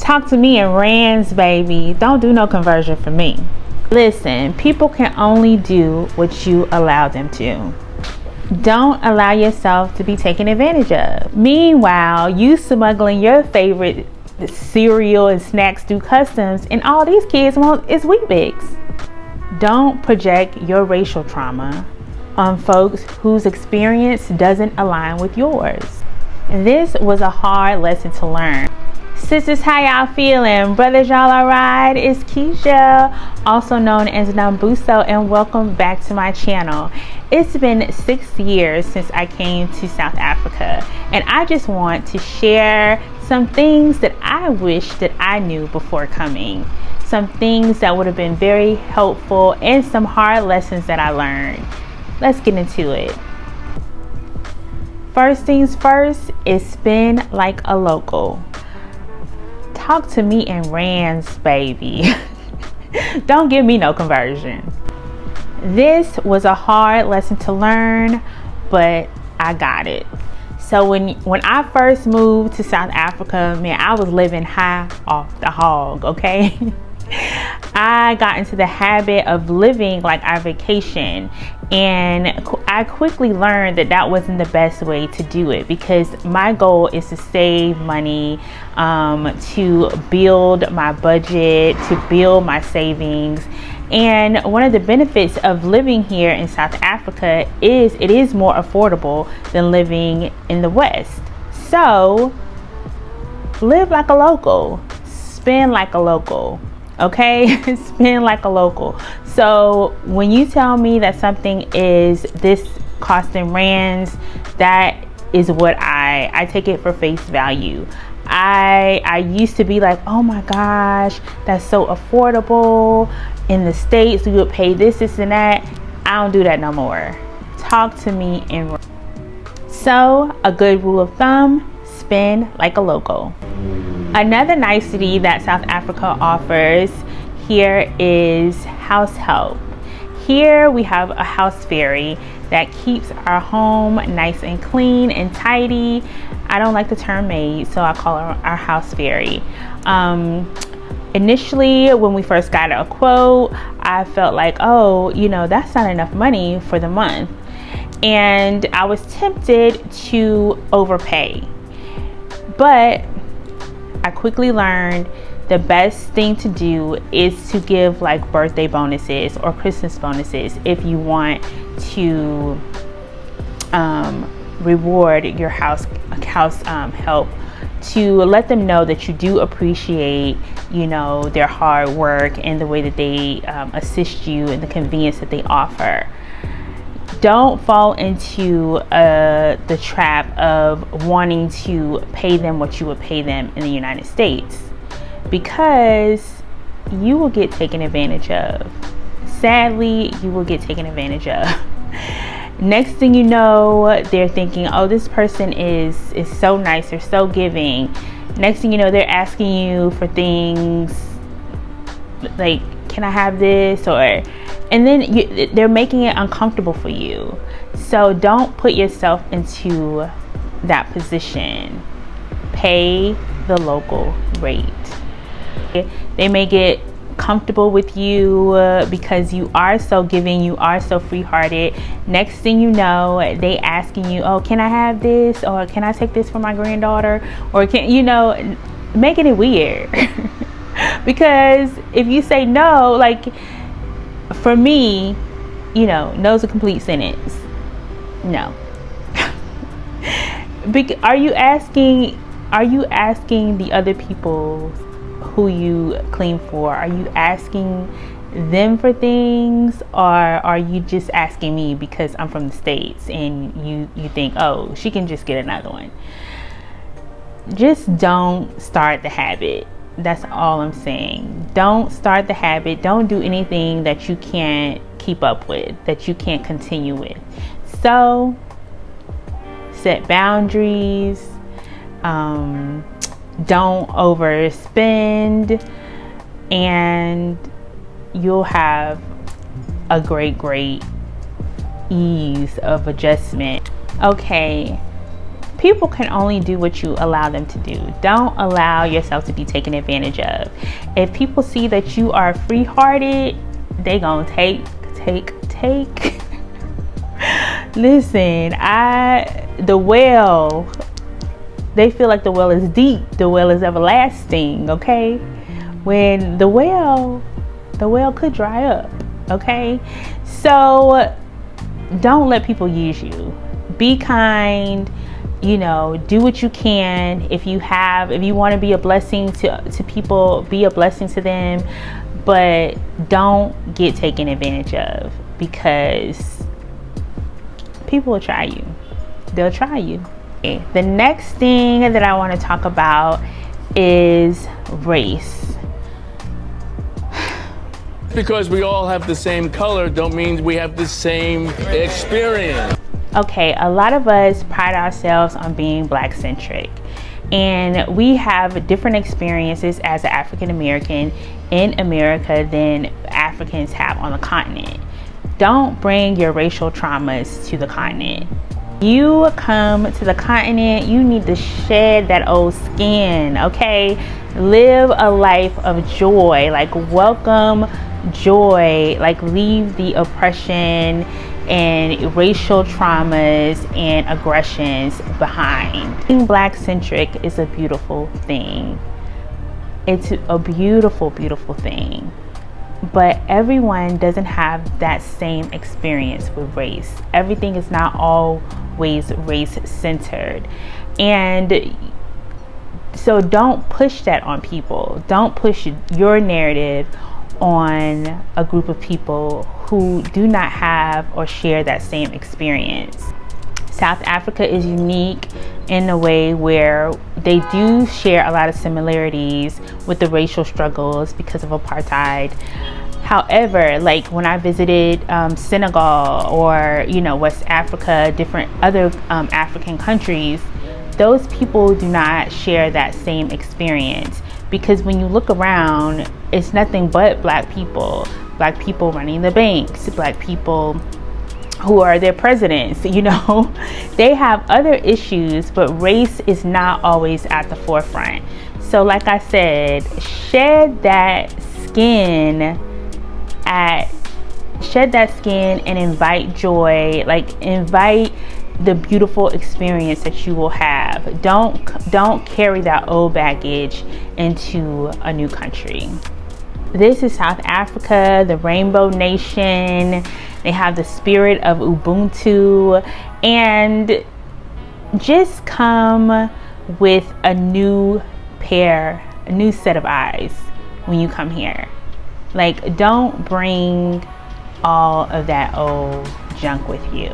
Talk to me in rands, baby. Don't do no conversion for me. Listen, people can only do what you allow them to. Don't allow yourself to be taken advantage of. Meanwhile, you smuggling your favorite cereal and snacks through customs, and all these kids want is Weet-Bix. Don't project your racial trauma on folks whose experience doesn't align with yours. This was a hard lesson to learn. Sisters, how y'all feeling? Brothers, y'all alright? It's Keisha, also known as Nambuso, and welcome back to my channel. It's been 6 years since I came to South Africa, and I just want to share some things that I wish that I knew before coming. Some things that would have been very helpful and some hard lessons that I learned. Let's get into it. First things first is spend like a local. Talk to me in rands, baby. Don't give me no conversion. This was a hard lesson to learn, but I got it. So when I first moved to South Africa, man, I was living high off the hog, okay? I got into the habit of living like I vacation, and I quickly learned that that wasn't the best way to do it, because my goal is to save money, to build my budget, to build my savings. And one of the benefits of living here in South Africa is it is more affordable than living in the West. So live like a local, spend like a local. Okay, spend like a local. So when you tell me that something is this cost in rands, that is what I take it for face value. I used to be like, oh my gosh, that's so affordable. In the States, we would pay this, and that. I don't do that no more. Talk to me in rands. So a good rule of thumb, spend like a local. Another nicety that South Africa offers here is house help. Here we have a house fairy that keeps our home nice and clean and tidy. I don't like the term maid, so I call her our house fairy. Initially, when we first got a quote, I felt like, oh, you know, that's not enough money for the month. And I was tempted to overpay. But I quickly learned the best thing to do is to give like birthday bonuses or Christmas bonuses if you want to reward your house help, to let them know that you do appreciate, you know, their hard work and the way that they assist you and the convenience that they offer. Don't fall into the trap of wanting to pay them what you would pay them in the United States, because you will get taken advantage of. Sadly, you will get taken advantage of. Next thing you know, they're thinking, oh, this person is so nice, they're so giving. Next thing you know, they're asking you for things like, can I have this? And then they're making it uncomfortable for you. So don't put yourself into that position. Pay the local rate. They may get comfortable with you because you are so giving, you are so free-hearted. Next thing you know, they asking you, oh, can I have this? Or can I take this for my granddaughter? Or can, you know, making it weird. Because if you say no, like for me, you know, no's a complete sentence. No. Are you asking the other people who you clean for? Are you asking them for things, or are you just asking me because I'm from the States and you think, oh, she can just get another one? Just don't start the habit. That's all I'm saying. Don't start the habit. Don't do anything that you can't keep up with, that you can't continue with. So set boundaries. Don't overspend, and you'll have a great ease of adjustment. Okay, People can only do what you allow them to do. Don't allow yourself to be taken advantage of. If people see that you are free-hearted, they gonna take. Listen, the well, they feel like the well is deep, the well is everlasting, okay? When the well could dry up, okay? So don't let people use you. Be kind, you know, do what you can. If you want to be a blessing to people, be a blessing to them, but don't get taken advantage of, because people will try you. They'll try you. Okay. The next thing that I want to talk about is race. Because we all have the same color don't mean we have the same experience. Okay, a lot of us pride ourselves on being Black-centric, and we have different experiences as an African American in America than Africans have on the continent. Don't bring your racial traumas to the continent. You come to the continent, you need to shed that old skin, okay? Live a life of joy, like welcome joy, like leave the oppression and racial traumas and aggressions behind. Being Black-centric is a beautiful thing. It's a beautiful, beautiful thing. But everyone doesn't have that same experience with race. Everything is not always race-centered. And so don't push that on people. Don't push your narrative on a group of people who do not have or share that same experience. South Africa is unique in a way where they do share a lot of similarities with the racial struggles because of apartheid. However, like when I visited Senegal or, you know, West Africa, different other African countries, those people do not share that same experience, because when you look around, it's nothing but Black people running the banks, Black people who are their presidents, you know. They have other issues, but race is not always at the forefront. So like I said, shed that skin and invite joy, like invite the beautiful experience that you will have. Don't carry that old baggage into a new country. This is South Africa, the Rainbow Nation. They have the spirit of Ubuntu, and just come with a new set of eyes when you come here. Like, don't bring all of that old junk with you.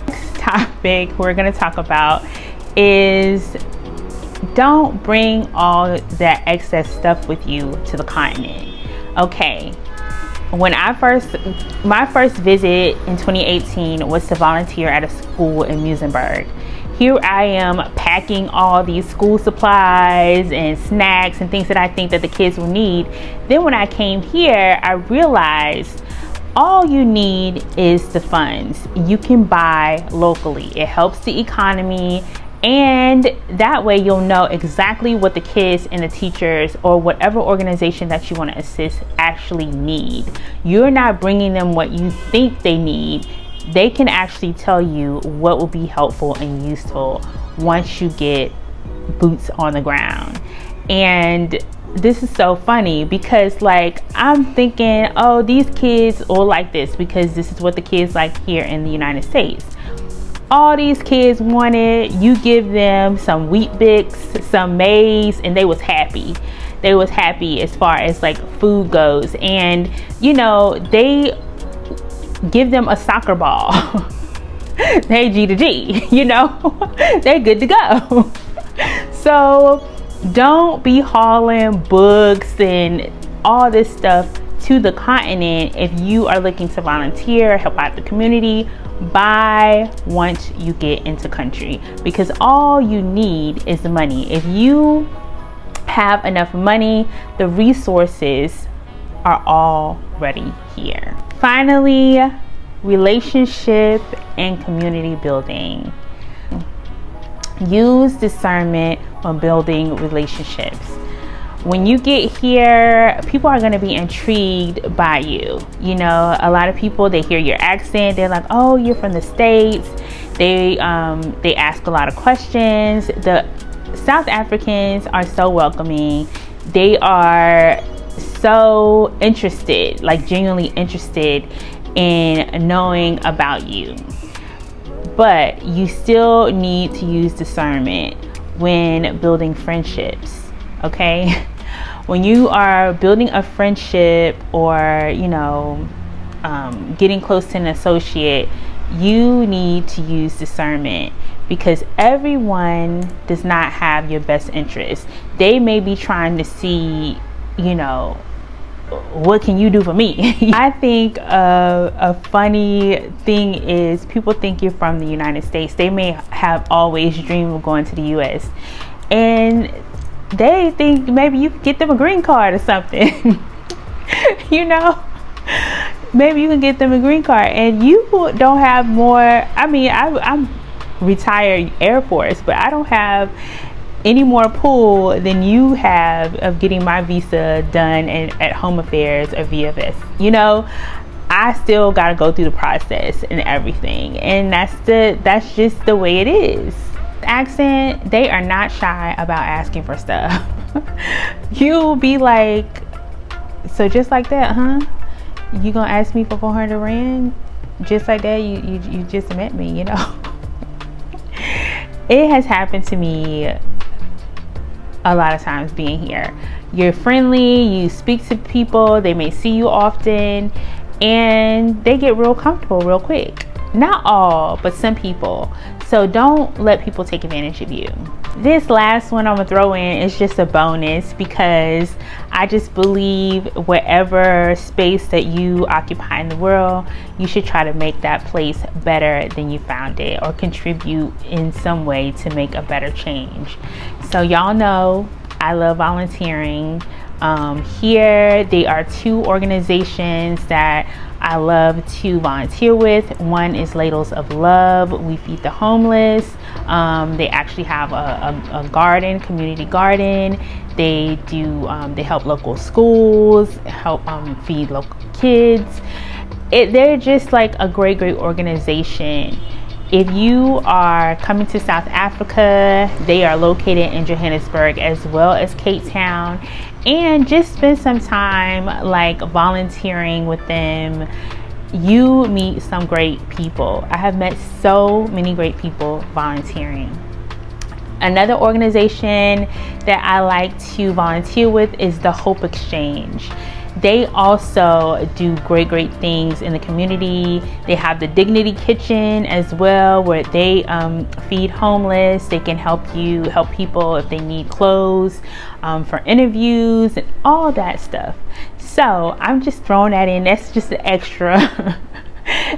Next topic we're going to talk about is don't bring all that excess stuff with you to the continent. Okay, my first visit in 2018 was to volunteer at a school in Muizenberg. Here I am packing all these school supplies and snacks and things that I think that the kids will need. Then when I came here, I realized all you need is the funds. You can buy locally. It helps the economy, and that way you'll know exactly what the kids and the teachers or whatever organization that you want to assist actually need. You're not bringing them what you think they need. They can actually tell you what will be helpful and useful once you get boots on the ground. And this is so funny because, like, I'm thinking, oh, these kids will like this because this is what the kids like here in the United States. All these kids wanted, you give them some Wheat Bix, some maize, and they was happy. They was happy as far as like food goes. And, you know, they give them a soccer ball. They G to G, you know, they're good to go. So don't be hauling books and all this stuff to the continent. If you are looking to volunteer, help out the community, buy once you get into country, because all you need is the money. If you have enough money, the resources are already here. Finally, relationship and community building. Use discernment when building relationships. When you get here, people are going to be intrigued by you. You know, a lot of people, they hear your accent, they're like, oh, you're from the States. They ask a lot of questions. The South Africans are so welcoming. They are so interested, like genuinely interested in knowing about you. But you still need to use discernment when building friendships, okay? When you are building a friendship or, you know, getting close to an associate, you need to use discernment, because everyone does not have your best interest. They may be trying to see, you know, what can you do for me? I think a funny thing is people think you're from the United States. They may have always dreamed of going to the US, and they think maybe you could get them a green card or something. You know, maybe you can get them a green card, and you don't have more. I mean, I'm retired Air Force, but I don't have any more pull than you have of getting my visa done at Home Affairs or VFS. You know, I still got to go through the process and everything, and that's just the way it is. Accent, they are not shy about asking for stuff. You'll be like, so just like that, huh? You gonna ask me for 400 rand? Just like that? You just met me, you know? It has happened to me a lot of times being here. You're friendly, you speak to people, they may see you often, and they get real comfortable real quick. Not all, but some people. So don't let people take advantage of you. This last one I'm gonna throw in is just a bonus, because I just believe whatever space that you occupy in the world, you should try to make that place better than you found it, or contribute in some way to make a better change. So y'all know I love volunteering. Here there are 2 organizations that I love to volunteer with. One is Ladles of Love. We feed the homeless. They actually have a garden, community garden. They do, they help local schools, help feed local kids. They're just like a great organization. If you are coming to South Africa, they are located in Johannesburg as well as Cape Town, and just spend some time like volunteering with them. You meet some great people. I have met so many great people volunteering. Another organization that I like to volunteer with is the Hope Exchange. They also do great things in the community. They have the Dignity Kitchen as well, where they feed homeless. They can help people if they need clothes for interviews and all that stuff. So I'm just throwing that in. That's just an extra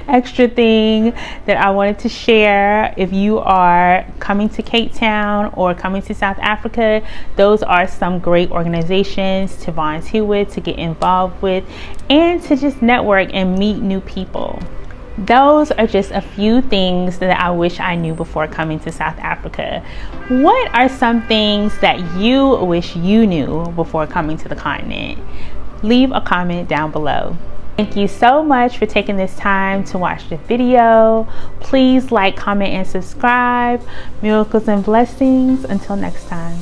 extra thing that I wanted to share. If you are coming to Cape Town or coming to South Africa, those are some great organizations to volunteer with, to get involved with, and to just network and meet new people. Those are just a few things that I wish I knew before coming to South Africa. What are some things that you wish you knew before coming to the continent? Leave a comment down below. Thank you so much for taking this time to watch the video. Please like, comment, and subscribe. Miracles and blessings. Until next time.